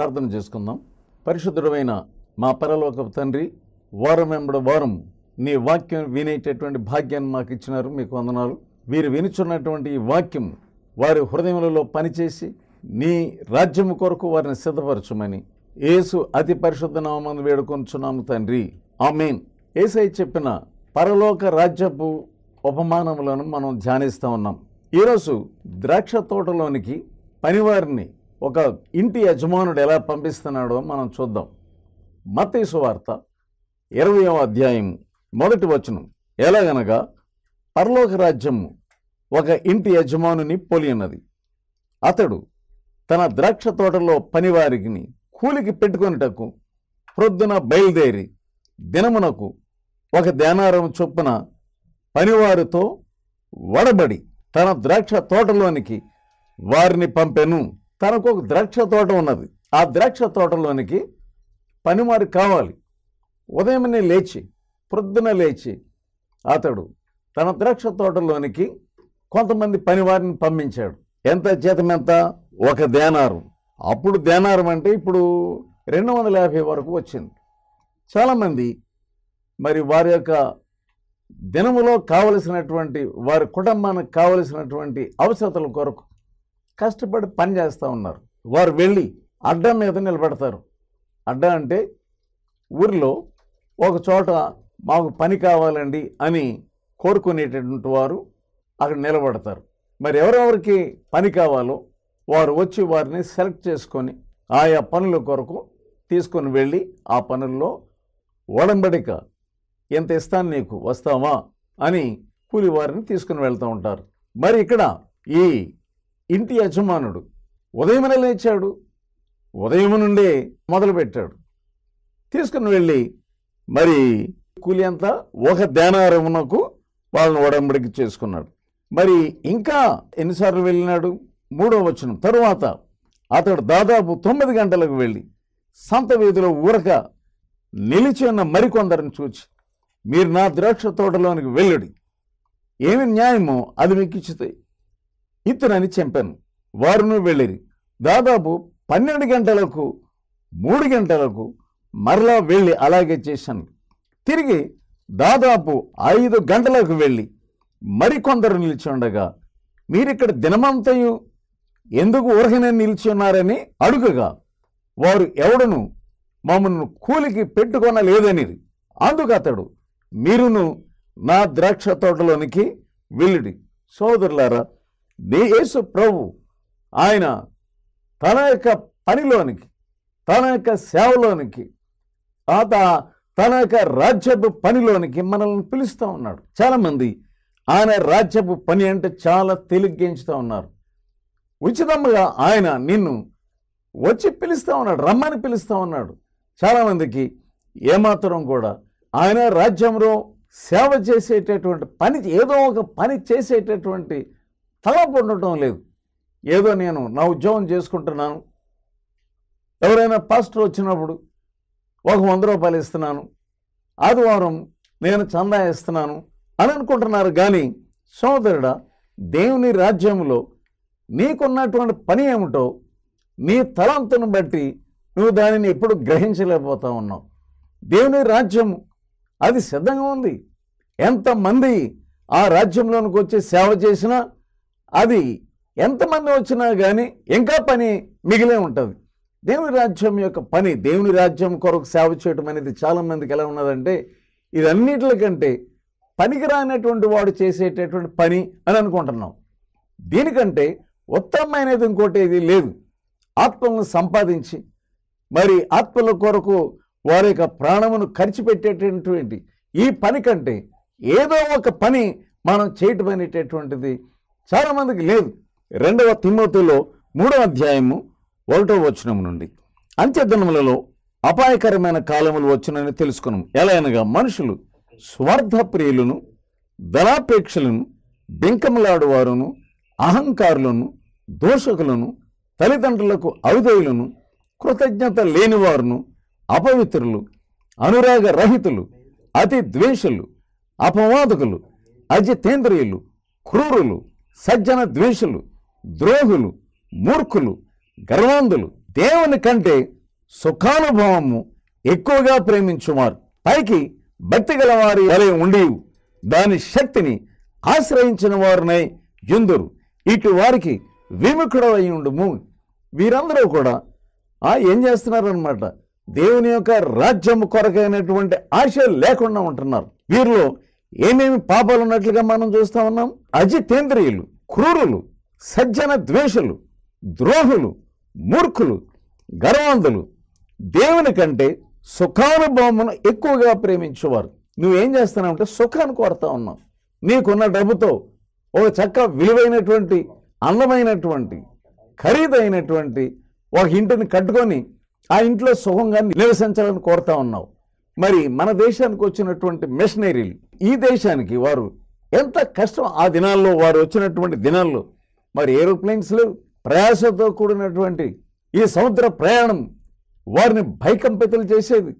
ప్రార్థన చేసుకుందాం. పరిశుద్ధుడైన మా పరలోకపు తండ్రి, వారం వెంబడి వారం నీ వాక్యం వినేటటువంటి భాగ్యాన్ని మాకు ఇచ్చినారు. మీకు వందనాలు. వీరు వినుచున్నటువంటి ఈ వాక్యం వారి హృదయములలో పనిచేసి నీ రాజ్యము కొరకు వారిని సిద్ధపరచమని యేసు అతి పరిశుద్ధ నామమున వేడుకొనుచున్నాము తండ్రి, ఆమేన్. యేసయ్య చెప్పిన పరలోక రాజ్యపు ఉపమానములను మనం ధ్యానిస్తూ ఉన్నాం. ఈరోజు ద్రాక్ష తోటలోనికి పనివారిని ఒక ఇంటి యజమానుడు ఎలా పంపిస్తున్నాడో మనం చూద్దాం. మత్తయి సువార్త 20వ అధ్యాయం 1వ వచనం. ఎలాగనగా పరలోక రాజ్యము ఒక ఇంటి యజమానుని పోలి ఉన్నది. అతడు తన ద్రాక్ష తోటలో పనివారికి కూలికి పెట్టుకొనుటకు ప్రొద్దున బయలుదేరి దినమునకు 1 దేనారం చొప్పున పనివారితో వడబడి తన ద్రాక్ష తోటలోనికి వారిని పంపెను. తనకు ఒక ద్రాక్ష తోట ఉన్నది. ఆ ద్రాక్ష తోటలోనికి పనివారు కావాలి. ఉదయమే లేచి ప్రొద్దున లేచి అతడు తన ద్రాక్ష తోటలోనికి కొంతమంది పనివారిని పంపించాడు. ఎంత జీతం? ఎంత? 1 దేనారం. అప్పుడు దేనారం అంటే ఇప్పుడు 250 వరకు వచ్చింది. చాలామంది మరి వారి యొక్క దినములో కావలసినటువంటి వారి కుటుంబానికి కావలసినటువంటి అవసరతల కొరకు కష్టపడి పని చేస్తూ ఉన్నారు. వారు వెళ్ళి అడ్డా మీద నిలబెడతారు. అడ్డా అంటే ఊరిలో ఒక చోట మాకు పని కావాలండి అని కోరుకునేటటువంటి వారు అక్కడ నిలబడతారు. మరి ఎవరెవరికి పని కావాలో వారు వచ్చి వారిని సెలెక్ట్ చేసుకొని ఆయా పనుల కొరకు తీసుకొని వెళ్ళి ఆ పనుల్లో ఒడంబడిక, ఎంత ఇస్తాను నీకు, వస్తావా అని కూలి వారిని తీసుకుని వెళ్తూ ఉంటారు. మరి ఇక్కడ ఈ ఇంటి యజమానుడు ఉదయమున లేచాడు. ఉదయం నుండే మొదలుపెట్టాడు. తీసుకుని వెళ్ళి మరి కూలి అంతా 1 దేనారమునకు వాళ్ళని ఒడంబడిక చేసుకున్నాడు. మరి ఇంకా ఎన్నిసార్లు వెళ్ళినాడు? 3వ వచనం. తరువాత అతడు దాదాపు 9 గంటలకు వెళ్ళి సంత వీధిలో ఊరక నిలిచి ఉన్న మరికొందరిని చూచి, మీరు నా ద్రాక్ష తోటలోనికి వెళ్ళుడి, ఏమి న్యాయమో అది మీకు ఇచ్చుతాయి ఇతనని చెప్పాను. వారును వెళ్ళిరి. దాదాపు 12 గంటలకు 3 గంటలకు మరలా వెళ్ళి అలాగే చేశాను. తిరిగి దాదాపు 5 గంటలకు వెళ్ళి మరికొందరు నిలిచి ఉండగా, మీరిక్కడ దినమంతయు ఎందుకు ఊరకనే నిలిచి ఉన్నారని అడుగగా, వారు ఎవడును మమ్మల్ని కూలికి పెట్టుకొనలేదని. అందుకు అతడు, మీరును నా ద్రాక్ష తోటలోనికి వెళ్ళుడి. సోదరులారా, యేసు ప్రభు ఆయన తన యొక్క పనిలోనికి, తన యొక్క సేవలోనికి, తన యొక్క రాజ్యపు పనిలోనికి మనల్ని పిలుస్తూ ఉన్నాడు. చాలామంది ఆయన రాజ్యపు పని అంటే చాలా తేలిగ్గించుతూ ఉన్నారు. ఉచితంగా ఆయన నిన్ను వచ్చి పిలుస్తూ ఉన్నాడు, రమ్మని పిలుస్తూ ఉన్నాడు. చాలామందికి ఏమాత్రం కూడా ఆయన రాజ్యంలో సేవ చేసేటటువంటి పని, ఏదో ఒక పని చేసేటటువంటి తలపు ఉండటం లేదు. ఏదో నేను నా ఉద్యోగం చేసుకుంటున్నాను, ఎవరైనా పాస్టర్ వచ్చినప్పుడు 100 రూపాయలు ఇస్తున్నాను, ఆదివారం నేను చందా ఇస్తున్నాను అని అనుకుంటున్నారు. కానీ సోదరుడా, దేవుని రాజ్యంలో నీకున్నటువంటి పని ఏమిటో నీ తలంతును బట్టి నువ్వు దానిని ఎప్పుడు గ్రహించలేకపోతా ఉన్నావు. దేవుని రాజ్యం అది సిద్ధంగా ఉంది. ఎంతమంది ఆ రాజ్యంలోనికి వచ్చి సేవ చేసినా, అది ఎంతమంది వచ్చినా కానీ ఇంకా పని మిగిలే ఉంటుంది. దేవుని రాజ్యం యొక్క పని, దేవుని రాజ్యం కొరకు సేవ చేయడం అనేది చాలామందికి ఎలా ఉన్నదంటే, ఇది అన్నిటికంటే పనికిరానటువంటి వాడు చేసేటటువంటి పని అని అనుకుంటున్నాం. దీనికంటే ఉత్తమమైనది ఇంకోటి ఇది లేదు. ఆత్మలను సంపాదించి మరి ఆత్మల కొరకు వారి యొక్క ప్రాణమును ఖర్చు పెట్టేటటువంటి ఈ పని కంటే ఏదో ఒక పని మనం చేయటం అనేటటువంటిది చాలామందికి లేదు. 2వ తిమోతిలో 3వ అధ్యాయము 1వ వచనం నుండి, అంత్యదినములలో అపాయకరమైన కాలములు వచ్చునని తెలుసుకున్నాం. ఎలా అనగా మనుషులు స్వార్థ ప్రియులను, ధనాపేక్షలను, బెంకములాడువారును, అహంకారులను, దోషకులను, తల్లిదండ్రులకు అవిధేయులను, కృతజ్ఞత లేనివారును, అపవిత్రులు, అనురాగ రహితులు, అతి ద్వేషులు, అపవాదకులు, అజితేంద్రియులు, క్రూరులు, సజ్జన ద్వేషులు, ద్రోహులు, మూర్ఖులు, గర్వాంధులు, దేవుని కంటే సుఖానుభవము ఎక్కువగా ప్రేమించువారు పైకి భక్తి గల వారి వలె ఉండి దాని శక్తిని ఆశ్రయించిన వారునై యుందురు. ఇటు వారికి విముఖుడవై ఉండుము. వీరందరూ కూడా ఏం చేస్తున్నారనమాట, దేవుని యొక్క రాజ్యం కొరకైనటువంటి ఆశ లేకుండా ఉంటున్నారు. వీరిలో ఏమేమి పాపాలు ఉన్నట్లుగా మనం చూస్తూ ఉన్నాం. అజితేంద్రియులు, క్రూరులు, సజ్జన ద్వేషులు, ద్రోహులు, మూర్ఖులు, గర్వంతులు, దేవుని కంటే సుఖానుభవమును ఎక్కువగా ప్రేమించేవారు. నువ్వేం చేస్తున్నావంటే సుఖాన్ని కోరుతా ఉన్నావు. నీకున్న డబ్బుతో ఒక చక్క విలువైనటువంటి, అందమైనటువంటి, ఖరీదైనటువంటి ఒక ఇంటిని కట్టుకొని ఆ ఇంట్లో సుఖంగా నివసించాలని కోరుతా ఉన్నావు. మరి మన దేశానికి వచ్చినటువంటి మిషనరీలు ఈ దేశానికి వారు ఎంత కష్టం, ఆ దినాల్లో వారు వచ్చినటువంటి దినాల్లో మరి ఏరోప్లేన్స్ లేవు, ప్రయాసతో కూడినటువంటి ఈ సముద్ర ప్రయాణం వారిని భయకంపితులు చేసేది.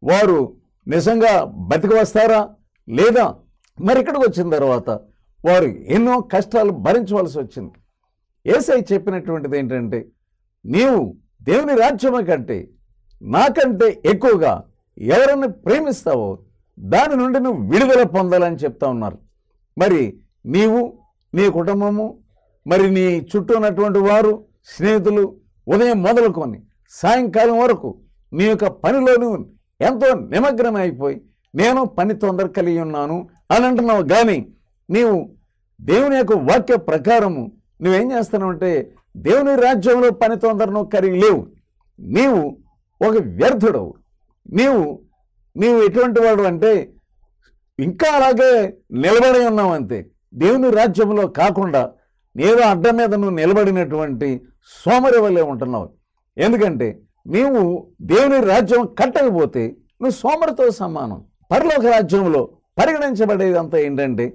వారు నిజంగా బతికి వస్తారా లేదా? మరి ఇక్కడికి వచ్చిన తర్వాత వారు ఎన్నో కష్టాలు భరించవలసి వచ్చింది. యేసయ్య చెప్పినటువంటిది ఏంటంటే, నీవు దేవుని రాజ్యం కంటే నాకంటే ఎక్కువగా ఎవరిని ప్రేమిస్తావో దాని నుండి నువ్వు విడుదల పొందాలని చెప్తా ఉన్నారు. మరి నీవు, నీ కుటుంబము, మరి నీ చుట్టూ ఉన్నటువంటి వారు, స్నేహితులు ఉదయం మొదలుకొని సాయంకాలం వరకు నీ యొక్క పనిలో నువ్వు ఎంతో నిమగ్నమైపోయి నేను పని తొందర కలిగి ఉన్నాను అని అంటున్నావు. కానీ నీవు దేవుని యొక్క వాక్య ప్రకారము నువ్వేం చేస్తున్నావంటే దేవుని రాజ్యంలో పని తొందరను కలిగి లేవు. నీవు ఒక వ్యర్థుడవు. నీవు ఎటువంటి వాడు అంటే ఇంకా అలాగే నిలబడి ఉన్నావు అంతే. దేవుని రాజ్యంలో కాకుండా ఏదో అడ్డం మీద నువ్వు నిలబడినటువంటి సోమరి వల్లే ఉంటున్నావు. ఎందుకంటే నీవు దేవుని రాజ్యం కట్టకపోతే నువ్వు సోమరితో సమానం. పరలోక రాజ్యంలో పరిగణించబడేదంతా ఏంటంటే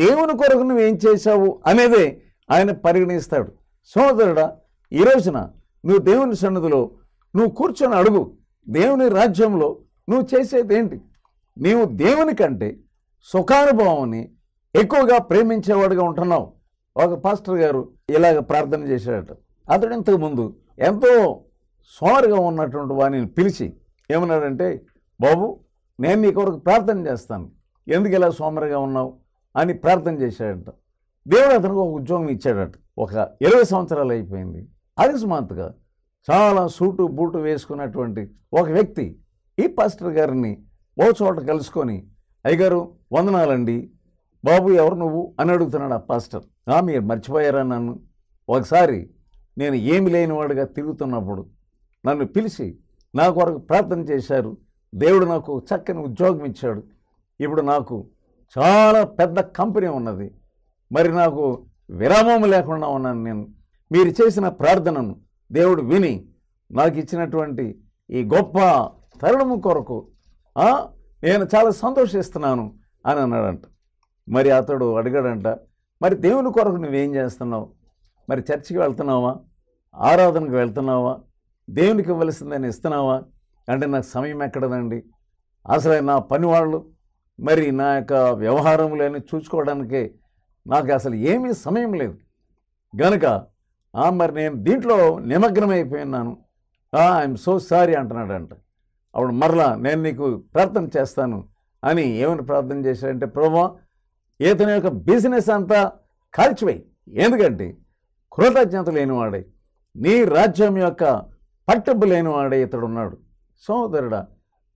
దేవుని కొరకు నువ్వేం చేశావు అనేదే ఆయన పరిగణిస్తాడు. సోదరుడా, ఈ రోజున నువ్వు దేవుని సన్నిధిలో నువ్వు కూర్చొని అడుగు, దేవుని రాజ్యంలో నువ్వు చేసేది ఏంటి? నీవు దేవుని కంటే సుఖానుభవాన్ని ఎక్కువగా ప్రేమించేవాడుగా ఉంటున్నావు. ఒక పాస్టర్ గారు ఇలాగ ప్రార్థన చేశాడట. అతడు ఇంతకుముందు ఎంతో సోమరిగా ఉన్నటువంటి వాడిని పిలిచి ఏమన్నాడంటే, బాబు నేను నీ కొరకు ప్రార్థన చేస్తాను, ఎందుకు ఇలా సోమరిగా ఉన్నావు అని ప్రార్థన చేశాడట. దేవుడు అతనికి ఒక ఉద్యోగం ఇచ్చాడట. ఒక 20 సంవత్సరాలు అయిపోయింది. అకస్మాత్తుగా చాలా సూటు బూటు వేసుకున్నటువంటి ఒక వ్యక్తి ఈ పాస్టర్ గారిని ఓ చోట కలుసుకొని, అయ్యగారు వందనాలండి, బాబు ఎవరు నువ్వు అని అడుగుతున్నాడు ఆ పాస్టర్. మీరు మర్చిపోయారా నన్ను? ఒకసారి నేను ఏమి లేనివాడుగా తిరుగుతున్నప్పుడు నన్ను పిలిచి నా కొరకు ప్రార్థన చేశారు. దేవుడు నాకు చక్కని ఉద్యోగం ఇచ్చాడు. ఇప్పుడు నాకు చాలా పెద్ద కంపెనీ ఉన్నది. మరి నాకు విరామం లేకుండా ఉన్నాను. నేను మీరు చేసిన ప్రార్థనను దేవుడు విని నాకు ఇచ్చినటువంటి ఈ గొప్ప తరుణము కొరకు నేను చాలా సంతోషిస్తున్నాను అని అన్నాడంట. మరి అతడు అడిగాడంట, మరి దేవుని కొరకు నువ్వేం చేస్తున్నావు? మరి చర్చికి వెళ్తున్నావా? ఆరాధనకు వెళ్తున్నావా? దేవునికి ఇవ్వవలసిందని ఇస్తున్నావా? అంటే నాకు సమయం ఎక్కడదండి, అసలు నా పని వాళ్ళు మరి నా యొక్క వ్యవహారములని చూసుకోవడానికే నాకు అసలు ఏమీ సమయం లేదు గనుక మరి నేను దీంట్లో నిమగ్నమైపోయినాను, ఐఎమ్ సో సారీ అంటున్నాడంట. అప్పుడు మరలా నేను నీకు ప్రార్థన చేస్తాను అని ఏమని ప్రార్థన చేశాడంటే, ప్రభువా ఇతని యొక్క బిజినెస్ అంతా కాల్చివేయి, ఎందుకంటే కృతజ్ఞత లేనివాడే, నీ రాజ్యం యొక్క పట్టింపు లేనివాడే ఇతడు ఉన్నాడు. సోదరుడా,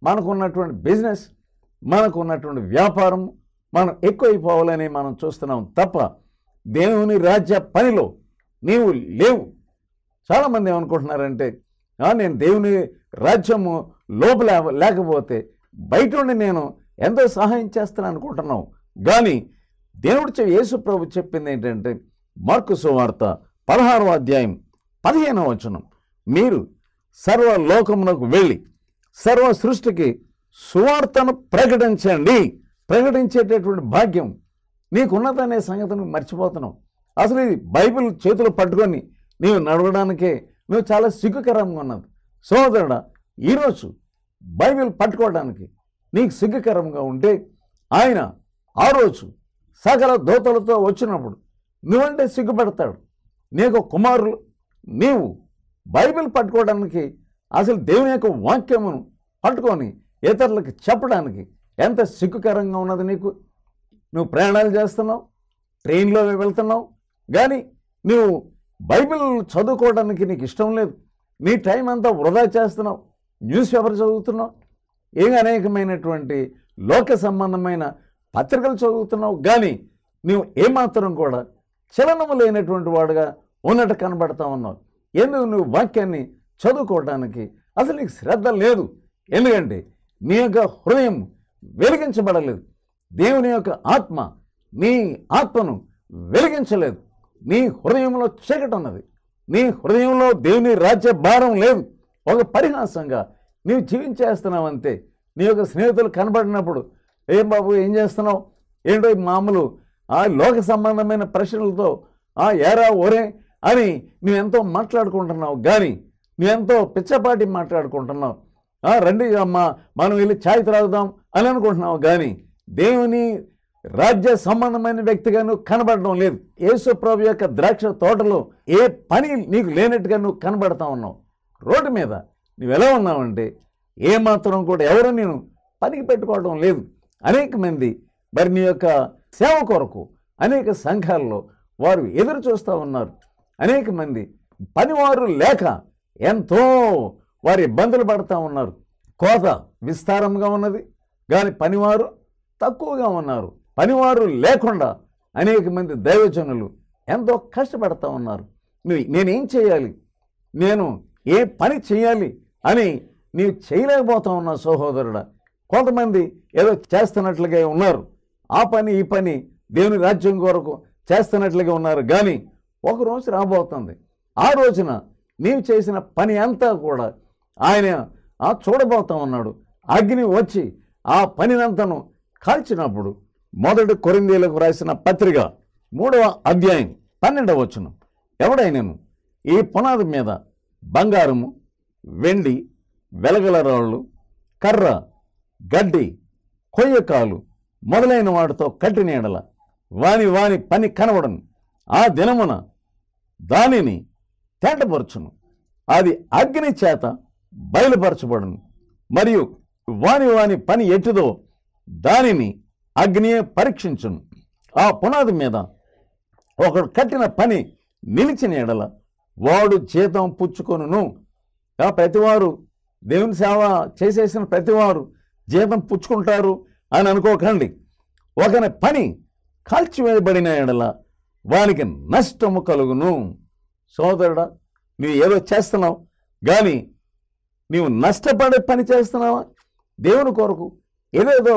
మనకున్నటువంటి బిజినెస్, మనకున్నటువంటి వ్యాపారం మనం ఎక్కువైపోవాలని మనం చూస్తున్నాం తప్ప దేవుని రాజ్య పనిలో నీవు లేవు. చాలామంది ఏమనుకుంటున్నారంటే, నేను దేవుని రాజ్యము లోపల లేకపోతే బయట ఉండి నేను ఎంతో సహాయం చేస్తాను అనుకుంటున్నావు. కానీ దేవుడు యేసు ప్రభు చెప్పింది ఏంటంటే, మార్కు సువార్త 16వ అధ్యాయం 15వ వచనం, మీరు సర్వలోకమునకు వెళ్ళి సర్వ సృష్టికి సువార్తను ప్రకటించండి. ప్రకటించేటటువంటి భాగ్యం నీకున్నదనే సంగతిని మర్చిపోతున్నావు. అసలు ఇది బైబిల్ చేతులు పట్టుకొని నీవు నడవడానికే నువ్వు చాలా సిగ్గుకరంగా ఉన్నది. సోదరుడా, ఈరోజు బైబిల్ పట్టుకోవడానికి నీకు సిగ్గుకరంగా ఉంటే ఆయన ఆ రోజు సకల దూతలతో వచ్చినప్పుడు నువ్వంటే సిగ్గుపడతాడు. నీకు కుమారులు, నీవు బైబిల్ పట్టుకోవడానికి, అసలు దేవుని యొక్క వాక్యమును పట్టుకొని ఇతరులకు చెప్పడానికి ఎంత సిగ్గుకరంగా ఉన్నది నీకు. నువ్వు ప్రయాణాలు చేస్తున్నావు, ట్రైన్లో వెళ్తున్నావు, కానీ నువ్వు బైబిల్ చదువుకోవడానికి నీకు ఇష్టం లేదు. నీ టైం అంతా వృధా చేస్తున్నావు. న్యూస్ పేపర్ చదువుతున్నావు, అనేకమైనటువంటి లోక సంబంధమైన పత్రికలు చదువుతున్నావు, కానీ నువ్వు ఏమాత్రం కూడా చలనము లేనటువంటి వాడుగా ఉన్నట్టు కనబడతా ఉన్నావు. ఎందుకు? నువ్వు వాక్యాన్ని చదువుకోవడానికి అసలు నీకు శ్రద్ధ లేదు. ఎందుకంటే నీ యొక్క హృదయం వెలిగించబడలేదు. దేవుని యొక్క ఆత్మ నీ ఆత్మను వెలిగించలేదు. నీ హృదయంలో చీకటి ఉన్నది. నీ హృదయంలో దేవుని రాజ్య భారం లేదు. ఒక పరిహాసంగా నీవు జీవించేస్తున్నావు అంతే. నీ యొక్క స్నేహితులు కనబడినప్పుడు, ఏం బాబు ఏం చేస్తున్నావు, ఏంటో మామూలు ఆ లోక సంబంధమైన ప్రశ్నలతో ఏరా ఒరే అని నువ్వెంతో మాట్లాడుకుంటున్నావు, కానీ నువ్వెంతో పిచ్చపాటి మాట్లాడుకుంటున్నావు. రండి అమ్మా మనం వెళ్ళి ఛాయ్ త్రాగుదాం అని అనుకుంటున్నావు, కానీ దేవుని రాజ్య సంబంధమైన వ్యక్తిగా నువ్వు కనబడడం లేదు. యేసు ప్రభు యొక్క ద్రాక్ష తోటలో ఏ పని నీకు లేనట్టుగా నువ్వు కనబడతా ఉన్నావు. రోడ్డు మీద నువ్వు ఎలా ఉన్నావంటే ఏమాత్రం కూడా ఎవరు నేను పనికి పెట్టుకోవడం లేదు. అనేక మంది మరి నీ యొక్క సేవ కొరకు అనేక సంఘాల్లో వారు ఎదురు చూస్తూ ఉన్నారు. అనేక మంది పనివారు లేక ఎంతో వారు ఇబ్బందులు పడుతూ ఉన్నారు. కోత విస్తారంగా ఉన్నది, కానీ పనివారు తక్కువగా ఉన్నారు. పనివారు లేకుండా అనేక మంది దైవజనులు ఎంతో కష్టపడతా ఉన్నారు. నేనేం చేయాలి, నేను ఏ పని చేయాలి అని నీవు చేయలేకపోతా ఉన్నావు సహోదరుడా. కొంతమంది ఏదో చేస్తున్నట్లుగా ఉన్నారు, ఆ పని ఈ పని దేవుని రాజ్యం కొరకు చేస్తున్నట్లుగా ఉన్నారు, కానీ ఒక రోజు రాబోతుంది. ఆ రోజున నీవు చేసిన పని అంతా కూడా ఆయన చూడబోతా ఉన్నాడు. అగ్ని వచ్చి ఆ పనినంతను కాల్చినప్పుడు, మొదటి కొరింథీయులకు రాసిన పత్రిక 3వ అధ్యాయం 12వ వచనం, ఎవడైనాను ఈ పునాది మీద బంగారము, వెండి, వెలగల రాళ్ళు, కర్ర, గడ్డి, కొయ్యకాలు మొదలైన వాటితో కట్టిన ఎడల వాని పని కనబడను. ఆ దినమున దానిని తేటపరచును, అది అగ్ని చేత బయలుపరచబడును. మరియు వాని పని ఎటుదో దానిని అగ్నియే పరీక్షించును. ఆ పునాది మీద ఒకడు కట్టిన పని నిలిచిన ఎడల వాడు జీతం పుచ్చుకొనును. ప్రతివారు దేవుని సేవ చేసేసిన ప్రతివారు జీతం పుచ్చుకుంటారు అని అనుకోకండి. ఒకని పని కాల్చివేయబడిన ఎడల వానికి నష్టము కలుగును. సోదరుడా, నువ్వు ఏదో చేస్తున్నావు, కానీ నీవు నష్టపడే పని చేస్తున్నావా? దేవుని కొరకు ఏదేదో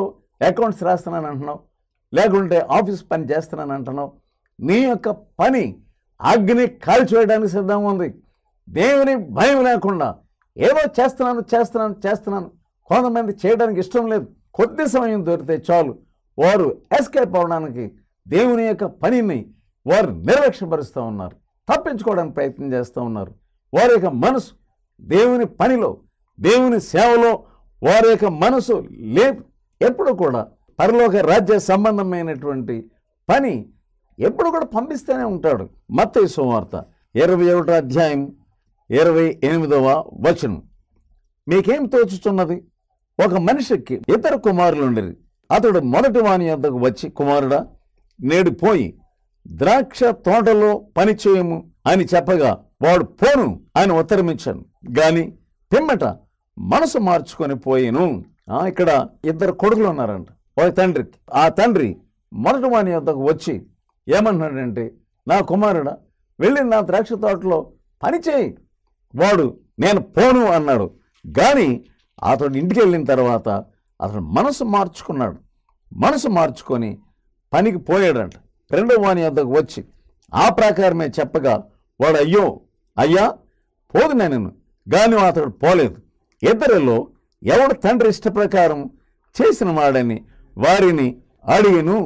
అకౌంట్స్ రాస్తున్నాను అంటున్నావు, లేకుంటే ఆఫీస్ పని చేస్తున్నాను అంటున్నావు. నీ యొక్క పని అగ్ని కాల్చివేయడానికి సిద్ధంగా ఉంది. దేవుని భయం లేకుండా ఏదో చేస్తున్నాను కొంతమంది చేయడానికి ఇష్టం లేదు. కొద్ది సమయం దొరికితే చాలు వారు ఎస్కేప్ అవడానికి దేవుని యొక్క పనిని వారు నిర్లక్ష్యపరుస్తూ ఉన్నారు, తప్పించుకోవడానికి ప్రయత్నం చేస్తూ ఉన్నారు. వారి యొక్క మనసు దేవుని పనిలో, దేవుని సేవలో వారి యొక్క మనసు ఎప్పుడు కూడా పరలోక రాజ్య సంబంధమైనటువంటి పని ఎప్పుడు కూడా పంపిస్తూనే ఉంటాడు. మత్తయి సువార్త 21వ అధ్యాయం 28వ వచనం, మీకేం తోచుచున్నది? ఒక మనిషికి ఇద్దరు కుమారులు ఉండేది. అతడు మొదటి వాని వద్దకు వచ్చి, కుమారుడా, నేడు పోయి ద్రాక్ష తోటలో పని చేయము అని చెప్పగా వాడు పోను అని ఉత్తరమిచ్చాను. గాని పిమ్మట మనసు మార్చుకొని పోయేను. ఇక్కడ ఇద్దరు కొడుకులు ఉన్నారంట ఒక తండ్రికి. ఆ తండ్రి మొదటి వాని వద్దకు వచ్చి ఏమంటున్నాడంటే, నా కుమారుడా, వెళ్ళి నా ద్రాక్ష తోటలో పని చేయి. వాడు నేను పోను అన్నాడు. కానీ అతడు ఇంటికి వెళ్ళిన తర్వాత అతడు మనసు మార్చుకున్నాడు. మనసు మార్చుకొని పనికి పోయాడంట. రెండో వాని వద్దకు వచ్చి ఆ ప్రకారమే చెప్పగా వాడు అయ్యా పోదు నేను, కానీ అతడు పోలేదు. ఇద్దరిలో ఎవడు తండ్రి ఇష్ట ప్రకారం చేసిన వాడని వారిని అడిగిను.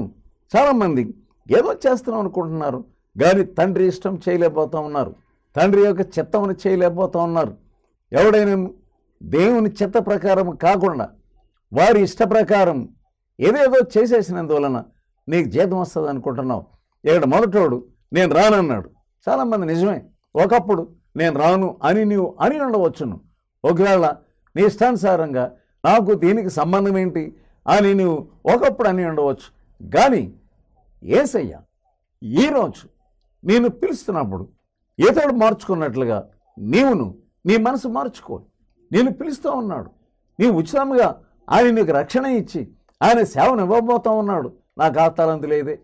చాలామంది ఏదో చేస్తున్నాం అనుకుంటున్నారు, కానీ తండ్రి ఇష్టం చేయలేకపోతూ ఉన్నారు, తండ్రి యొక్క చిత్తమును చేయలేకపోతూ ఉన్నారు. ఎవడైనా దేవుని చిత్త ప్రకారం కాకుండా వారి ఇష్ట ప్రకారం ఏదేదో చేసేసినందువలన నీకు జీతం వస్తుంది అనుకుంటున్నావు. ఇక్కడ మొదటోడు నేను రానన్నాడు. చాలామంది నిజమే, ఒకప్పుడు నేను రాను అని నీవు అని ఉండవచ్చును. ఒకవేళ నీ ఇష్టానుసారంగా నాకు దీనికి సంబంధం ఏంటి అని నువ్వు ఒకప్పుడు అని ఉండవచ్చు. కానీ యేసయ్య ఈరోజు నేను పిలుస్తున్నప్పుడు ఇతడు మార్చుకున్నట్లుగా నీవును నీ మనసు మార్చుకో. నేను పిలుస్తూ ఉన్నాడు. నీవు ఉచితంగా ఆయన నీకు రక్షణ ఇచ్చి ఆయన సేవను ఇవ్వబోతూ ఉన్నాడు. నాకు ఆ తలంతు లేదే,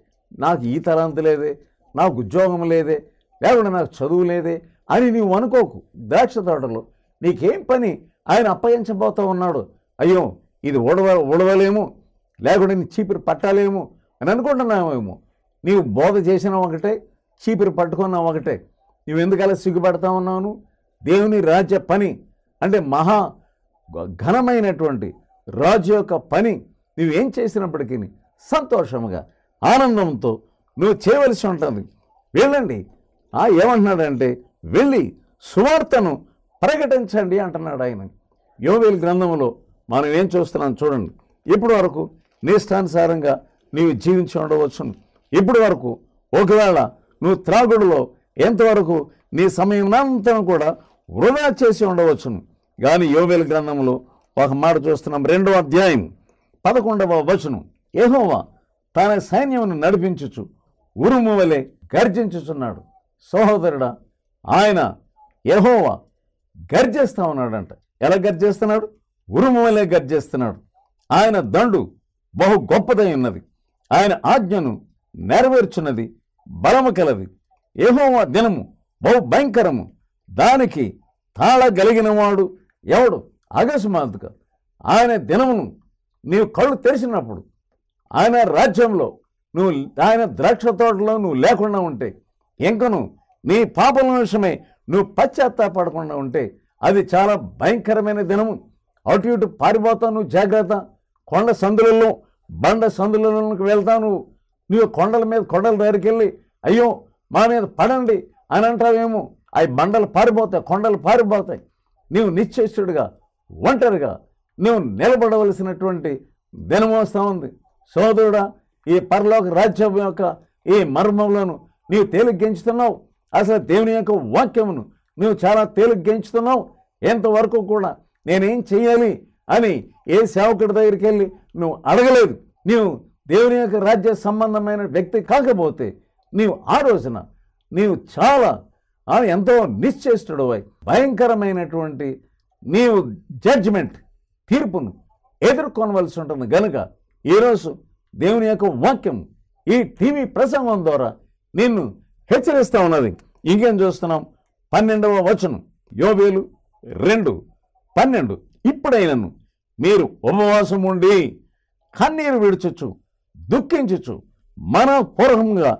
నాకు ఈ తలంతు లేదే, నాకు ఉద్యోగం లేదే, లేకుండా నాకు చదువు లేదే అని నీవు అనుకోకు. ద్రాక్ష తోటలో నీకేం పని ఆయన అప్పగించబోతూ ఉన్నాడు. అయ్యో ఇది ఉడవలేము, లేకుండా నీ చీపిరి పట్టాలేము అని అనుకుంటున్నావేమో. నీవు బోధ చేసిన ఒకటే, చీపిరి పట్టుకున్నావు ఒకటే. నువ్వు ఎందుకలా సిగ్గుపడతా ఉన్నావు? దేవుని రాజ్య పని అంటే మహా ఘనమైనటువంటి రాజు యొక్క పని నువ్వేం చేసినప్పటికీ సంతోషంగా ఆనందంతో నువ్వు చేయవలసి ఉంటుంది. వెళ్ళండి. ఏమంటున్నాడంటే వెళ్ళి సువార్తను ప్రకటించండి అంటున్నాడు ఆయన. యోవేలు గ్రంథంలో మనం ఏం చూస్తున్నాం చూడండి. ఇప్పటి వరకు నీ ఇష్టానుసారంగా నీవు జీవించి ఉండవచ్చును. ఇప్పటి వరకు ఒకవేళ నువ్వు త్రాగుడులో ఎంతవరకు నీ సమయం అంతా కూడా వృధా చేసి ఉండవచ్చును. కానీ యోవేలు గ్రంథంలో ఒక మాట చూస్తున్నాం. 2వ అధ్యాయం 11వ వచనం. యెహోవా తన సైన్యమును నడిపించుచు ఉరుము వలె గర్జించుచున్నాడు. సహోదరుడా, ఆయన యెహోవా గర్జిస్తూ ఉన్నాడంట. ఎలా గర్జిస్తున్నాడు? ఉరుము వలె గర్జిస్తున్నాడు. ఆయన దండు బహు గొప్పదై ఉన్నది. ఆయన ఆజ్ఞను నెరవేర్చున్నది బలము కలది. యెహోవా దినము బహు భయంకరము, దానికి తాళగలిగిన వాడు ఎవడు? అకస్మాత్తుగా ఆయన దినమును నీవు కళ్ళు తెరిచినప్పుడు ఆయన రాజ్యంలో నువ్వు ఆయన ద్రాక్ష తోటలో నువ్వు లేకుండా ఉంటే, ఇంకను నీ పాపల విషయమై నువ్వు పశ్చాత్తాపడకుండా ఉంటే అది చాలా భయంకరమైన దినము. అటు ఇటు పారిపోతావు నువ్వు, జాగ్రత్త. కొండ సందులలో బండ సందులలోకి వెళ్తావు నువ్వు కొండల మీద కొండల దగ్గరికి వెళ్ళి అయ్యో మా మీద పడండి అని అంటావేమో. అవి బండలు పారిపోతాయి, కొండలు పారిపోతాయి. నీవు నిశ్చేష్టుడిగా ఒంటరిగా నువ్వు నిలబడవలసినటువంటి దినం వస్తూ ఉంది. సోదరుడా, ఈ పరలోక రాజ్యం యొక్క ఈ మర్మంలోను నీవు తేలిగ్గించుతున్నావు. అసలు దేవుని యొక్క వాక్యమును నువ్వు చాలా తేలిగ్గించుతున్నావు. ఎంతవరకు కూడా నేనేం చేయాలి అని ఏ సేవకుడి దగ్గరికి వెళ్ళి నువ్వు అడగలేదు. నీవు దేవుని యొక్క రాజ్య సంబంధమైన వ్యక్తి కాకపోతే నీవు ఆ రోజున నీవు చాలా ఎంతో నిశ్చేష్టుడవై భయంకరమైనటువంటి నీవు జడ్జిమెంట్ తీర్పును ఎదుర్కొనవలసి ఉంటుంది. గనుక ఈరోజు దేవుని యొక్క వాక్యం ఈ టీవీ ప్రసంగం ద్వారా నిన్ను హెచ్చరిస్తూ ఉన్నది. ఇంకేం చూస్తున్నాం? 12వ వచనం, యోవేలు 2:12. ఇప్పుడైనను మీరు ఉపవాసం ఉండి కన్నీరు విడుచుచు దుఃఖించుచు మనపూర్వకంగా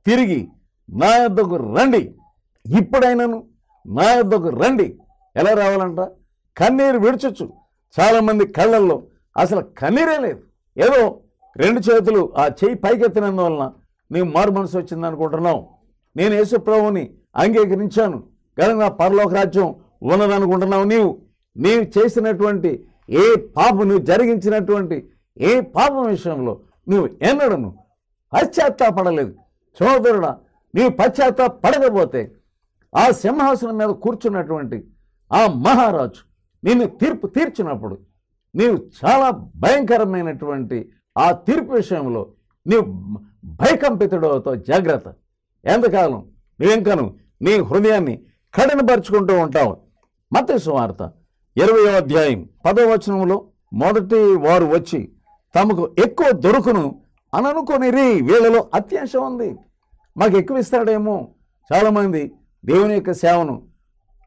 తిరిగి నా యొద్దకు రండి. ఇప్పుడైనను నా యొద్దకు రండి. ఎలా రావాలంట? కన్నీరు విడుచుచు. చాలామంది కళ్ళల్లో అసలు కన్నీరే లేదు. ఏదో 2 చేతులు ఆ చెయ్యి పైకెత్తినందువలన నీవు మారు మనసు వచ్చింది అనుకుంటున్నావు. నేను యేసు ప్రభువుని అంగీకరించాను కానీ నా పరలోక రాజ్యం ఉన్నదనుకుంటున్నావు. నీవు చేసినటువంటి ఏ పాపం, నువ్వు జరిగించినటువంటి ఏ పాపం విషయంలో నువ్వు ఎన్నడను పశ్చాత్తాపడలేదు. సోదరుడా, నీవు పశ్చాత్తాపడకపోతే ఆ సింహాసనం మీద కూర్చున్నటువంటి ఆ మహారాజు నిన్ను తీర్పు తీర్చినప్పుడు నీవు చాలా భయంకరమైనటువంటి ఆ తీర్పు విషయంలో నీవు భయకంపితుడవుతావు. జాగ్రత్త. ఎంతకాలం నువ్వెంకను నీ హృదయాన్ని కఠినపరుచుకుంటూ ఉంటావు. మత్తయి సువార్త 20వ అధ్యాయం 10వ వచనంలో, మొదటి వారు వచ్చి తమకు ఎక్కువ దొరుకును అని అనుకొనిరి. వీళ్ళలో అత్యాశ ఉంది. మాకు ఎక్కువ ఇస్తాడేమో. చాలామంది దేవుని యొక్క సేవను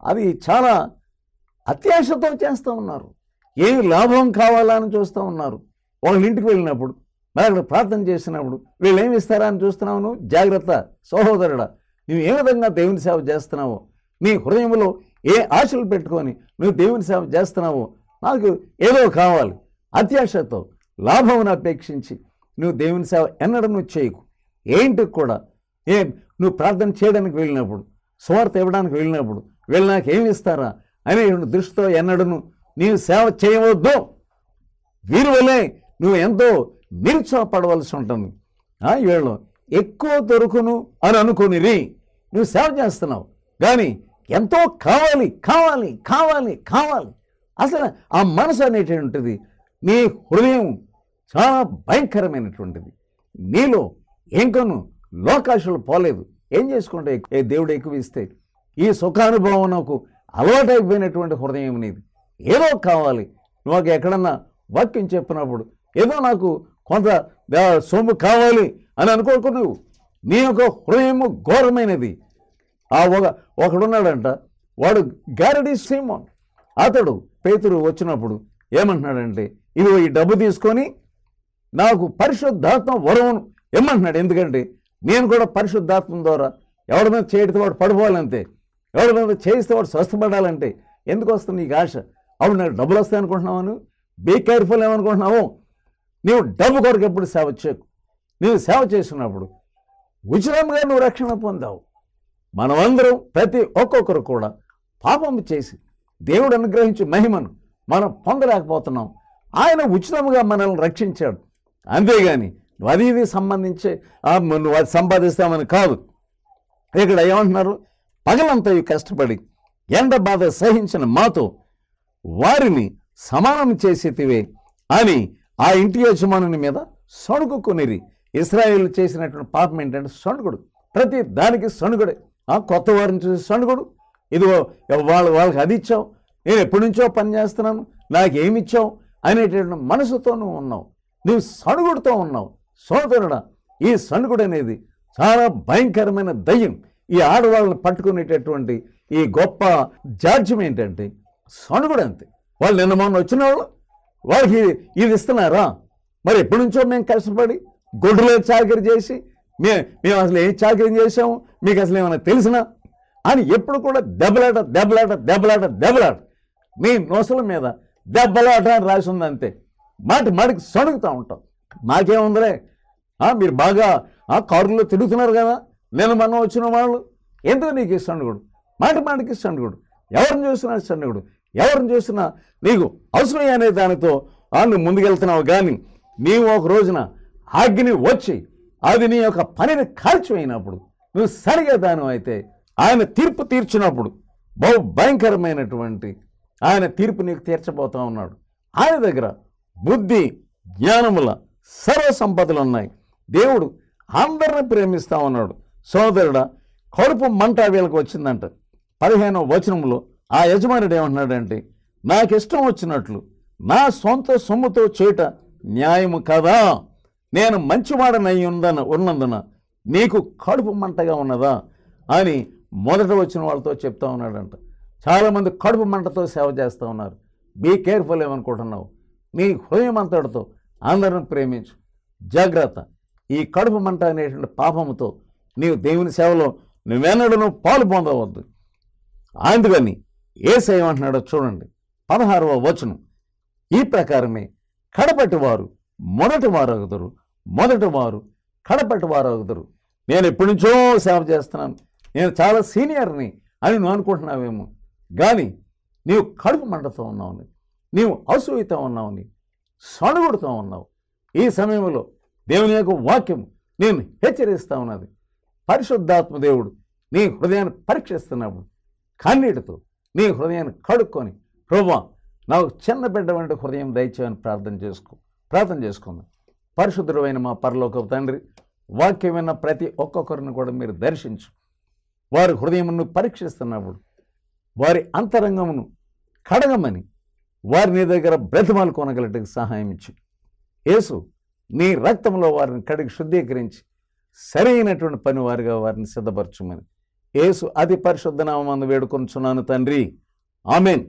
అది చాలా అత్యాశతో చేస్తూ ఉన్నారు. ఏమి లాభం కావాలని చూస్తూ ఉన్నారు. వాళ్ళ ఇంటికి వెళ్ళినప్పుడు మరి అక్కడ ప్రార్థన చేసినప్పుడు వీళ్ళు ఏమి ఇస్తారా అని చూస్తున్నావు. నువ్వు జాగ్రత్త. సహోదరుడా, నువ్వు ఏ విధంగా దేవుని సేవ చేస్తున్నావో, నీ హృదయంలో ఏ ఆశలు పెట్టుకొని నువ్వు దేవుని సేవ చేస్తున్నావో, నాకు ఏదో కావాలి అత్యాశతో లాభమును అపేక్షించి నువ్వు దేవుని సేవ ఎన్నడూ నువ్వు చేయకు. ఏంటికి కూడా నువ్వు ప్రార్థన చేయడానికి వెళ్ళినప్పుడు, సువార్త ఇవ్వడానికి వెళ్ళినప్పుడు వీళ్ళు నాకు ఏమి ఇస్తారా అనే దృష్టితో ఎన్నడను నీవు సేవ చేయవద్దు. వీరి వల్లే నువ్వు ఎంతో నిరుత్సాహపడవలసి ఉంటుంది. వీళ్ళు ఎక్కువ దొరుకును అని అనుకునిరి. నువ్వు సేవ చేస్తున్నావు కానీ ఎంతో కావాలి కావాలి కావాలి కావాలి. అసలు ఆ మనసు అనేటువంటిది నీ హృదయం చాలా భయంకరమైనటువంటిది. నీలో ఇంకను లోకాశలు పోలేదు. ఏం చేసుకుంటే దేవుడు ఎక్కువ ఇస్తే ఈ సుఖానుభవం నాకు అలవాటైపోయినటువంటి హృదయం నీది. ఏదో కావాలి. నువ్వు ఎక్కడన్నా వాక్యం చెప్పినప్పుడు ఏదో నాకు కొంత సొమ్ము కావాలి అని అనుకోకు. నువ్వు నీ యొక్క హృదయము ఘోరమైనది. ఒకడున్నాడంట, వాడు గారడీ సీమోన్. అతడు పేతురు వచ్చినప్పుడు ఏమంటున్నాడంటే, ఇదిగో ఈ డబ్బు తీసుకొని నాకు పరిశుద్ధాత్మ వరమును ఏమంటున్నాడు. ఎందుకంటే నేను కూడా పరిశుద్ధాత్మ ద్వారా ఎవరి మీద చేయడితే వాడు పడిపోవాలంతే, ఎవరి మీద చేయిస్తే వాడు స్వస్థపడాలంటే ఎందుకు వస్తుంది నీకు ఆశ? అప్పుడు నాకు డబ్బులు వస్తాయి అనుకుంటున్నావు. బీ కేర్ఫుల్ ఏమనుకుంటున్నావు? నీవు డబ్బు కొరకు ఎప్పుడు సేవ చేయకు. నీవు సేవ చేస్తున్నప్పుడు ఉచితంగా నువ్వు రక్షణ పొందావు. మనమందరం ప్రతి ఒక్కొక్కరు కూడా పాపం చేసి దేవుడు అనుగ్రహించి మహిమను మనం పొందలేకపోతున్నాం. ఆయన ఉచితంగా మనల్ని రక్షించాడు. అంతేగాని నువ్వు అది ఇది సంబంధించి నువ్వు అది సంపాదిస్తామని కాదు. ఇక్కడ ఏమంటున్నారు? పగలంతా కష్టపడి ఎండ బాధ సహించిన మాతో వారిని సమానం చేసేటివే అని ఆ ఇంటి యజమానుని మీద సణుకునిరి. ఇశ్రాయేలు చేసినటువంటి పాపం ఏంటంటే సణుగుడు. ప్రతి దానికి సణుగుడే. కొత్త వారిని చూసి సణుగుడు. ఇదిగో వాళ్ళకి అది ఇచ్చావు, నేను ఎప్పటి నుంచో పని చేస్తున్నాను, నాకేమి ఇచ్చావు అనేటువంటి మనసుతో నువ్వు ఉన్నావు. నువ్వు సణుగుడుతో ఉన్నావు. సోదరుడా, ఈ సణుగుడు అనేది చాలా భయంకరమైన దయ్యం. ఈ ఆడవాళ్ళని పట్టుకునేటటువంటి ఈ గొప్ప జాడ్యం ఏంటంటే సణుగుడు. అంతే. వాళ్ళు నిన్న మొన్న వచ్చిన వాళ్ళకి ఇది ఇస్తున్నారా? మరి ఎప్పటి నుంచో మేము కష్టపడి గొడ్డులో చాకరీ చేసి మేము అసలు ఏం చాకరీ చేసాము, మీకు అసలు ఏమైనా తెలిసినా అని ఎప్పుడు కూడా దెబ్బలాట దెబ్బలాట దెబ్బలాట దెబ్బలాట. మీ నొసల మీద దెబ్బలాట అని రాసి ఉంది. అంతే. మాటికి సణుగుతూ ఉంటాం. మాకేముందిలే, మీరు బాగా కారులో తిరుగుతున్నారు కదా, నేను మనం వచ్చిన వాళ్ళు, ఎందుకు నీకు సణుగుడు? మాటికి సణుగుడు. ఎవరిని చూసినా సణుగుడు. ఎవరిని చూసినా నీకు అవసరం అనే దానితో నువ్వు ముందుకెళ్తున్నావు. కానీ నీవు ఒక రోజున అగ్ని వచ్చి అది నీ యొక్క పనిని కాల్చిపోయినప్పుడు నువ్వు సరిగా దాని అయితే ఆయన తీర్పు తీర్చినప్పుడు బహు భయంకరమైనటువంటి ఆయన తీర్పు నీకు తీర్చబోతా ఉన్నాడు. ఆయన దగ్గర బుద్ధి జ్ఞానముల సర్వ సంపదలు ఉన్నాయి. దేవుడు అందరిని ప్రేమిస్తా ఉన్నాడు. సోదరుడా, కడుపు మంట వీళ్ళకి వచ్చిందంట. 15వ వచనంలో ఆ యజమానుడు ఏమంటున్నాడంటే, నాకిష్టం వచ్చినట్లు నా సొంత సొమ్ముతో చేయట న్యాయము కదా? నేను మంచివాడనై ఉన్నందున నీకు కడుపు మంటగా ఉన్నదా అని మొదట వచ్చిన వాళ్ళతో చెప్తా ఉన్నాడంట. చాలామంది కడుపు మంటతో సేవ చేస్తూ ఉన్నారు. బీ కేర్ఫుల్ ఏమనుకుంటున్నావు? నీ హృదయం అంతటితో అందరిని ప్రేమించు. జాగ్రత్త. ఈ కడుపు మంట అనేటువంటి పాపముతో నీవు దేవుని సేవలో నువ్వెన్నడూ పాలు పొందవద్దు. అందుకని యేసయ్య ఏమంటున్నాడో చూడండి. 16వ వచనం, ఈ ప్రకారమే కడపటి వారు మొదటి వారు అగుదురు, మొదటి వారు కడపటి వారు అగుదురు. నేను ఎప్పటి నుంచో సేవ చేస్తున్నాను, నేను చాలా సీనియర్ని అని నువ్వు అనుకుంటున్నావేమో. కానీ నీవు కడుపు మంటతో ఉన్నావుని, నీవు అసూయతో ఉన్నావుని, సణుగుడుతూ ఉన్నావు. ఈ సమయంలో దేవుని యొక్క వాక్యం నేను హెచ్చరిస్తూ ఉన్నది. పరిశుద్ధాత్మ దేవుడు నీ హృదయాన్ని పరీక్షిస్తున్నప్పుడు కన్నీటితో నీ హృదయాన్ని కడుక్కొని, ప్రభువా నాకు చిన్న బిడ్డ వంటి హృదయం దయచేయని ప్రార్థన చేసుకుందాం. పరిశుద్ధుడైన మా పరలోకపు తండ్రి, వాక్యం విన్న ప్రతి ఒక్కొక్కరిని కూడా మీరు దర్శించు. వారి హృదయమును పరీక్షిస్తున్నప్పుడు వారి అంతరంగమును కడగమని వారి నీ దగ్గర బ్రతిమాలు కొనగలటకు సహాయం ఇచ్చు. యేసు నీ రక్తంలో వారిని కడిగి శుద్ధీకరించి సరైనటువంటి పని వారిగా వారిని సిద్ధపరచుమని యేసు అతి పరిశుద్ధ నామమున వేడుకొనుచున్నాను తండ్రి. ఆమెన్.